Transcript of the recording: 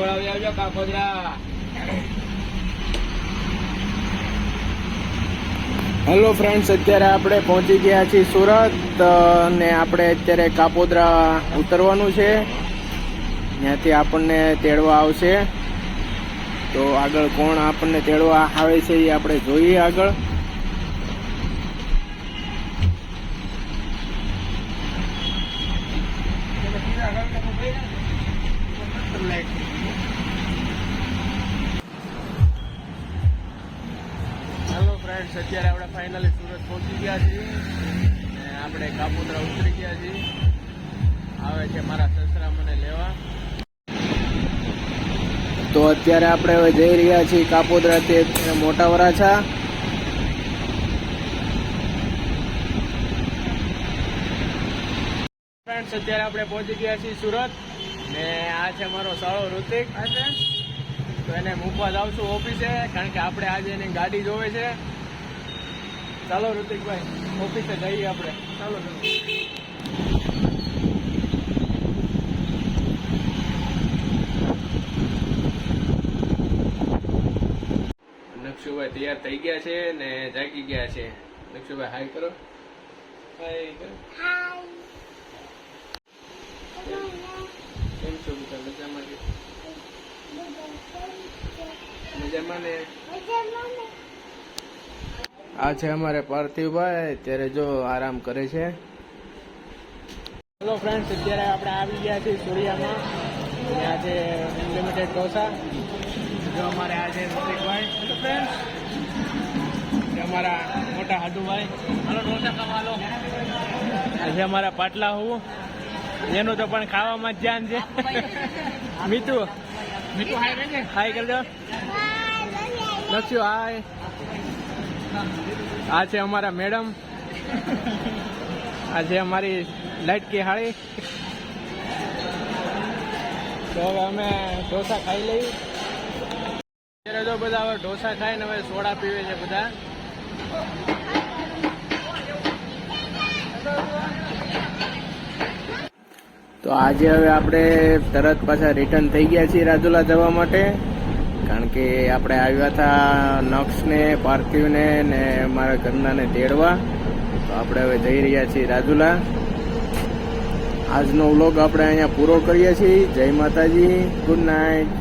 વળાવી આવજો Kapodra. Hello friends, અત્યારે આપણે પહોંચી ગયા છીએ સુરત ને આપણે અત્યારે કાપોદરા ઉતરવાનું છે. ત્યાંથી આપણને તેડવા આવશે. તો આગળ કોણ આપણને તેડવા આવે છે એ આપણે જોઈએ આગળ. હેલો ફ્રેન્ડ્સ, અત્યારે આપણે ફાઇનલી સુરત પહોંચી ગયા છીએ ને આપણે કાપોદરા ઉતરી ગયા છીએ. આવે છે મારા સસરા મને લેવા. તો અત્યારે આપણે હવે જઈ રહ્યા છીએ કાપોદરા તે મોટા વરાછા. ફ્રેન્ડ્સ, અત્યારે આપણે પહોંચી ગયા છીએ સુરત ને આ છે મારો સાળો ઋતિક. તો એને મૂકવા જાઉં છું ઓફિસે, કારણ કે આપણે આજે એની ગાડી જોવે છે. ચાલો ઋતિકભાઈ, ઓફિસે જઈએ આપણે. ચાલો નકશુભાઈ તૈયાર થઈ ગયા છે ને જાગી ગયા છે. નકશુભાઈ હાય કરો. હાય કરો. કેમ છો બેટા? મજામાં કે મજામાં ને? આ છે અમારે પાર્થિવભાઈ, અત્યારે જો આરામ કરે છે. હેલો ફ્રેન્ડ્સ, અત્યારે આપણે આવી ગયા છીએ સૂર્યામાં. ત્યાં છે અનલિમિટેડ ઢોસા. જો અમારે આ છે ઋતિકભાઈ. ફ્રેન્ડ્સ, અમારા મોટા હાડુભાઈ. હાલો ઢોસા ખાવા. આજે અમારા પાટલા હું એનું તો પણ ખાવામાં જ ધ્યાન છે. મીતુ હાય કરજો. લખ્યું હાય. આ છે અમારા મેડમ. આ છે અમારી લાઈટકી હાળી. તો હવે અમે ઢોસા ખાઈ લઈએ. અત્યારે તો બધા હવે ઢોસા ખાઈને હવે સોડા પીવે છે બધા. તો આજે હવે આપણે તરત પાછા રિટર્ન થઈ ગયા છીએ રાજુલા જવા માટે, કારણ કે આપણે આવ્યા હતા નક્ષને, પાર્થિવને ને મારા ઘરનાને તેડવા. તો આપણે હવે જઈ રહ્યા છીએ રાજુલા. આજનો વ્લોગ આપણે અહીંયા પૂરો કરીએ છીએ. જય માતાજી, ગુડ નાઇટ.